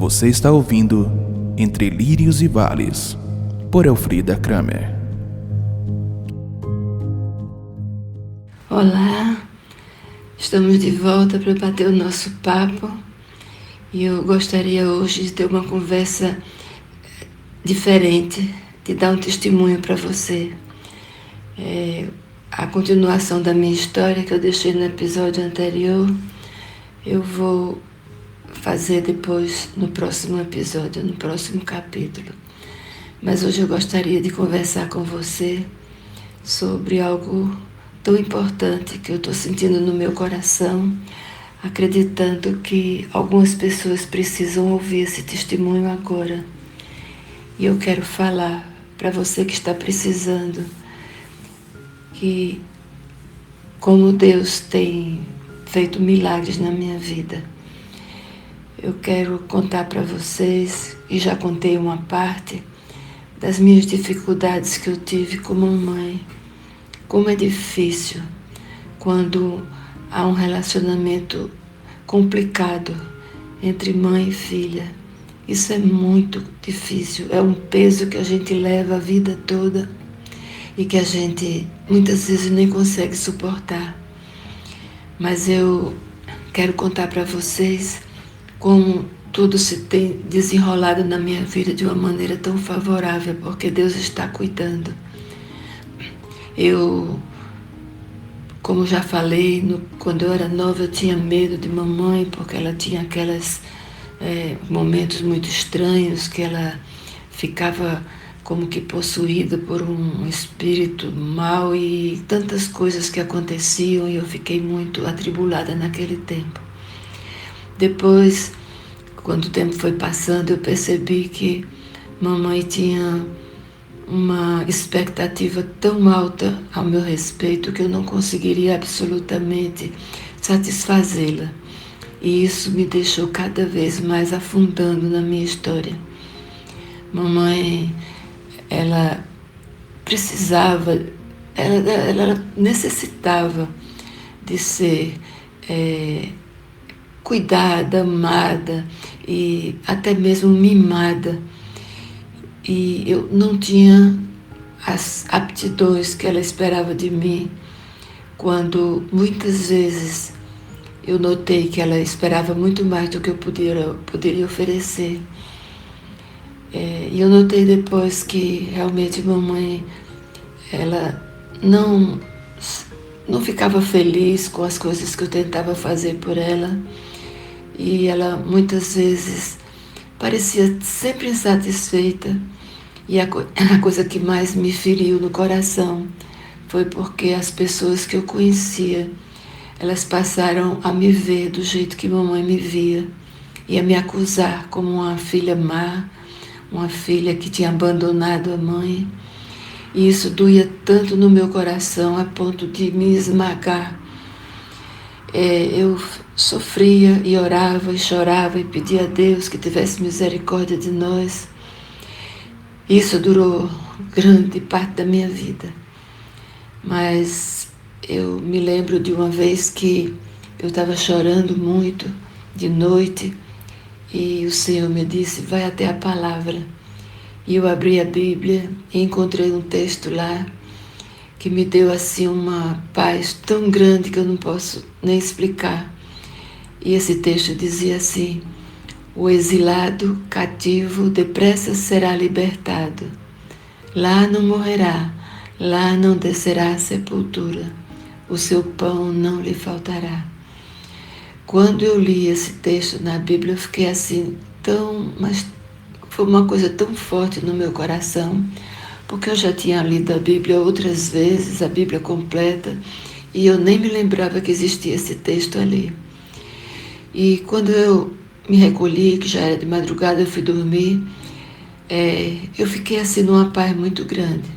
Você está ouvindo Entre Lírios e Vales, por Elfrida Kramer. Olá, estamos de volta para bater o nosso papo e eu gostaria hoje de ter uma conversa diferente, de dar um testemunho para você. A continuação da minha história que eu deixei no episódio anterior, eu vou fazer depois no próximo episódio, no próximo capítulo. Mas hoje eu gostaria de conversar com você sobre algo tão importante que eu estou sentindo no meu coração, acreditando que algumas pessoas precisam ouvir esse testemunho agora. E eu quero falar para você que está precisando que como Deus tem feito milagres na minha vida. Eu quero contar para vocês, e já contei uma parte, das minhas dificuldades que eu tive como mãe. Como é difícil quando há um relacionamento complicado entre mãe e filha. Isso é muito difícil, é um peso que a gente leva a vida toda e que a gente muitas vezes nem consegue suportar. Mas eu quero contar para vocês como tudo se tem desenrolado na minha vida de uma maneira tão favorável, porque Deus está cuidando. Eu, como já falei, quando eu era nova eu tinha medo de mamãe, porque ela tinha aqueles momentos muito estranhos, que ela ficava como que possuída por um espírito mau e tantas coisas que aconteciam, e eu fiquei muito atribulada naquele tempo. Depois, quando o tempo foi passando, eu percebi que mamãe tinha uma expectativa tão alta ao meu respeito que eu não conseguiria absolutamente satisfazê-la. E isso me deixou cada vez mais afundando na minha história. Mamãe, ela precisava, ela necessitava de ser cuidada, amada e até mesmo mimada. E eu não tinha as aptidões que ela esperava de mim, quando muitas vezes eu notei que ela esperava muito mais do que eu poderia oferecer. E eu notei depois que realmente mamãe, ela não ficava feliz com as coisas que eu tentava fazer por ela, e ela muitas vezes parecia sempre insatisfeita. E a coisa que mais me feriu no coração foi porque as pessoas que eu conhecia, elas passaram a me ver do jeito que mamãe me via e a me acusar como uma filha má, uma filha que tinha abandonado a mãe. E isso doía tanto no meu coração a ponto de me esmagar. Eu sofria e orava e chorava e pedia a Deus que tivesse misericórdia de nós. Isso durou grande parte da minha vida. Mas eu me lembro de uma vez que eu estava chorando muito de noite e o Senhor me disse: vai até a palavra. E eu abri a Bíblia e encontrei um texto lá que me deu assim uma paz tão grande que eu não posso nem explicar. E esse texto dizia assim: o exilado cativo depressa será libertado. Lá não morrerá, lá não descerá à sepultura, o seu pão não lhe faltará. Quando eu li esse texto na Bíblia, eu fiquei assim mas foi uma coisa tão forte no meu coração, porque eu já tinha lido a Bíblia outras vezes, a Bíblia completa, e eu nem me lembrava que existia esse texto ali. E quando eu me recolhi, que já era de madrugada, eu fui dormir, eu fiquei assim numa paz muito grande.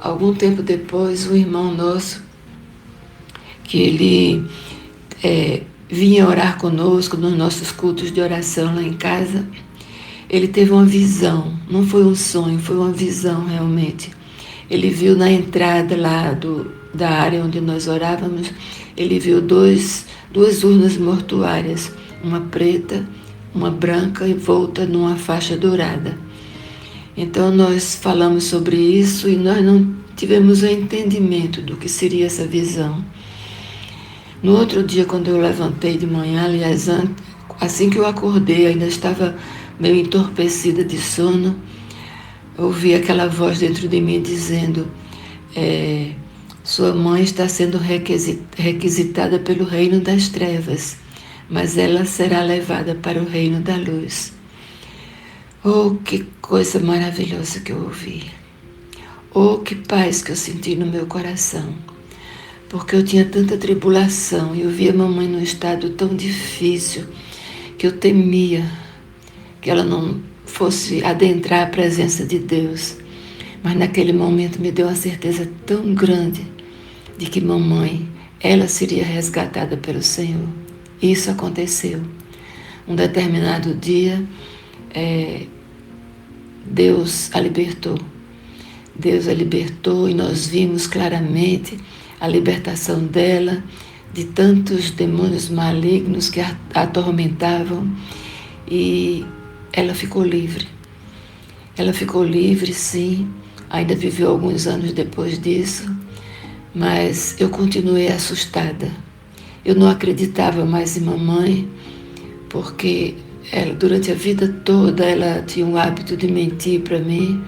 Algum tempo depois, um irmão nosso, que ele vinha orar conosco nos nossos cultos de oração lá em casa, ele teve uma visão, não foi um sonho, foi uma visão realmente. Ele viu na entrada lá da área onde nós orávamos, ele viu duas urnas mortuárias, uma preta uma branca envolta numa faixa dourada. Então nós falamos sobre isso e nós não tivemos o entendimento do que seria essa visão. No outro dia, quando eu levantei de manhã, aliás, assim que eu acordei, ainda estava meio entorpecida de sono, ouvi aquela voz dentro de mim dizendo: sua mãe está sendo requisitada pelo reino das trevas, mas ela será levada para o reino da luz. Oh, que coisa maravilhosa que eu ouvi! Oh, que paz que eu senti no meu coração! Porque eu tinha tanta tribulação e eu via mamãe num estado tão difícil que eu temia que ela não fosse adentrar a presença de Deus. Mas naquele momento me deu uma certeza tão grande de que mamãe, ela seria resgatada pelo Senhor. Isso aconteceu. Um determinado dia, Deus a libertou. Deus a libertou e nós vimos claramente a libertação dela de tantos demônios malignos que a atormentavam, e ela ficou livre. Ela ficou livre, sim, ainda viveu alguns anos depois disso, mas eu continuei assustada. Eu não acreditava mais em mamãe, porque durante a vida toda ela tinha o hábito de mentir para mim,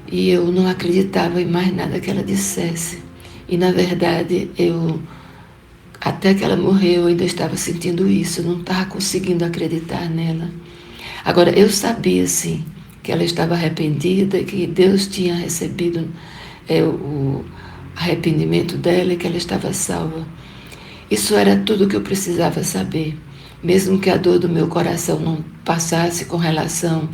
e eu não acreditava em mais nada que ela dissesse. E na verdade, até que ela morreu, eu ainda estava sentindo isso, eu não estava conseguindo acreditar nela. Agora, eu sabia sim que ela estava arrependida, que Deus tinha recebido o arrependimento dela e que ela estava salva. Isso era tudo o que eu precisava saber, mesmo que a dor do meu coração não passasse com relação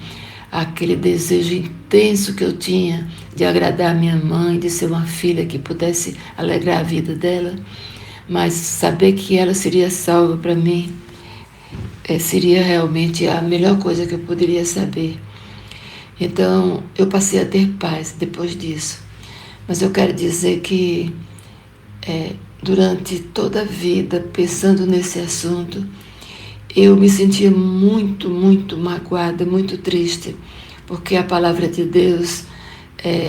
àquele desejo intenso que eu tinha de agradar a minha mãe, de ser uma filha que pudesse alegrar a vida dela, mas saber que ela seria salva para mim seria realmente a melhor coisa que eu poderia saber. Então eu passei a ter paz depois disso. Mas eu quero dizer que durante toda a vida, pensando nesse assunto, eu me sentia muito, muito magoada, muito triste, porque a palavra de Deus,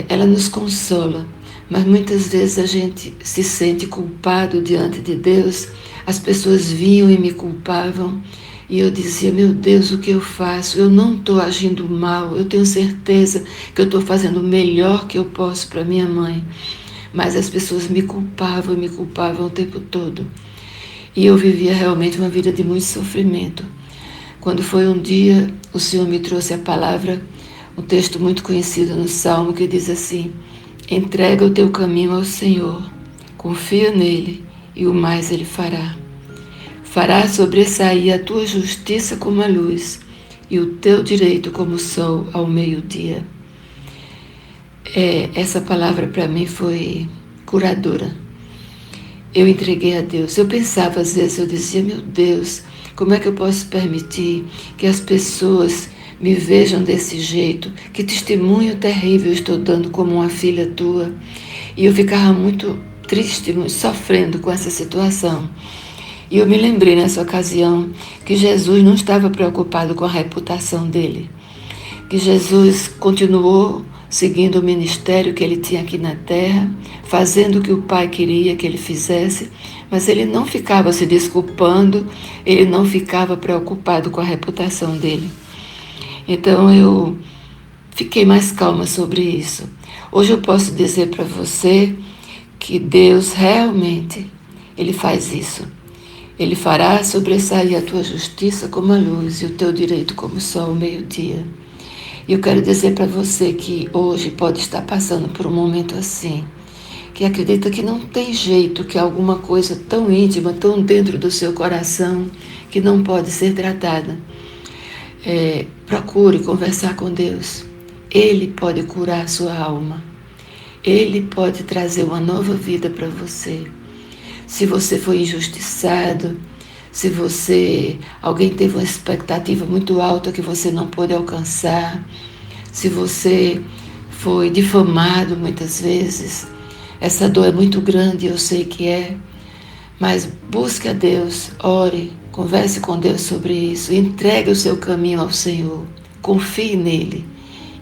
ela nos consola, mas muitas vezes a gente se sente culpado diante de Deus. As pessoas vinham e me culpavam, e eu dizia: meu Deus, o que eu faço? Eu não estou agindo mal, eu tenho certeza que eu estou fazendo o melhor que eu posso para minha mãe. Mas as pessoas me culpavam o tempo todo. E eu vivia realmente uma vida de muito sofrimento. Quando foi um dia, o Senhor me trouxe a palavra, um texto muito conhecido no Salmo, que diz assim: entrega o teu caminho ao Senhor, confia nele e o mais ele fará. Fará sobressair a tua justiça como a luz e o teu direito como o sol ao meio-dia. Essa palavra para mim foi curadora. Eu entreguei a Deus. Eu pensava às vezes, eu dizia: meu Deus, como é que eu posso permitir que as pessoas me vejam desse jeito? Que testemunho terrível eu estou dando como uma filha tua. E eu ficava muito triste, muito sofrendo com essa situação. E eu me lembrei nessa ocasião que Jesus não estava preocupado com a reputação dele, que Jesus continuou seguindo o ministério que ele tinha aqui na terra, fazendo o que o Pai queria que ele fizesse, mas ele não ficava se desculpando, ele não ficava preocupado com a reputação dele. Então eu fiquei mais calma sobre isso. Hoje eu posso dizer para você que Deus realmente, ele faz isso. Ele fará sobressair a tua justiça como a luz e o teu direito como o sol ao meio-dia. E eu quero dizer para você que hoje pode estar passando por um momento assim, que acredita que não tem jeito, que há alguma coisa tão íntima, tão dentro do seu coração, que não pode ser tratada. Procure conversar com Deus. Ele pode curar a sua alma. Ele pode trazer uma nova vida para você. Se você foi injustiçado, se alguém teve uma expectativa muito alta que você não pôde alcançar, se você foi difamado muitas vezes, essa dor é muito grande, eu sei que é, mas busque a Deus, ore, Converse com Deus sobre isso. Entregue o seu caminho ao Senhor. Confie nele.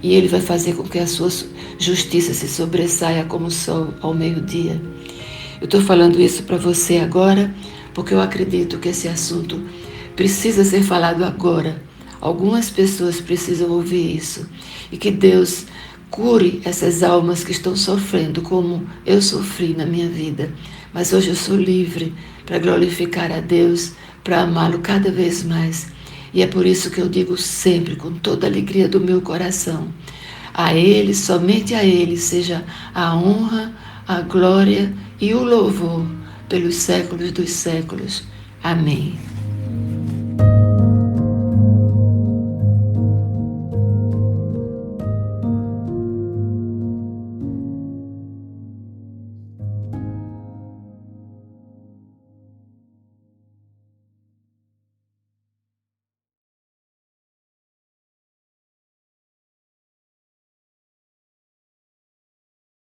E Ele vai fazer com que a sua justiça se sobressaia como o sol ao meio-dia. Eu estou falando isso para você agora, porque eu acredito que esse assunto precisa ser falado agora. Algumas pessoas precisam ouvir isso. E que Deus cure essas almas que estão sofrendo, como eu sofri na minha vida. Mas hoje eu sou livre para glorificar a Deus, para amá-lo cada vez mais. E é por isso que eu digo sempre, com toda a alegria do meu coração, a Ele, somente a Ele, seja a honra, a glória e o louvor pelos séculos dos séculos. Amém.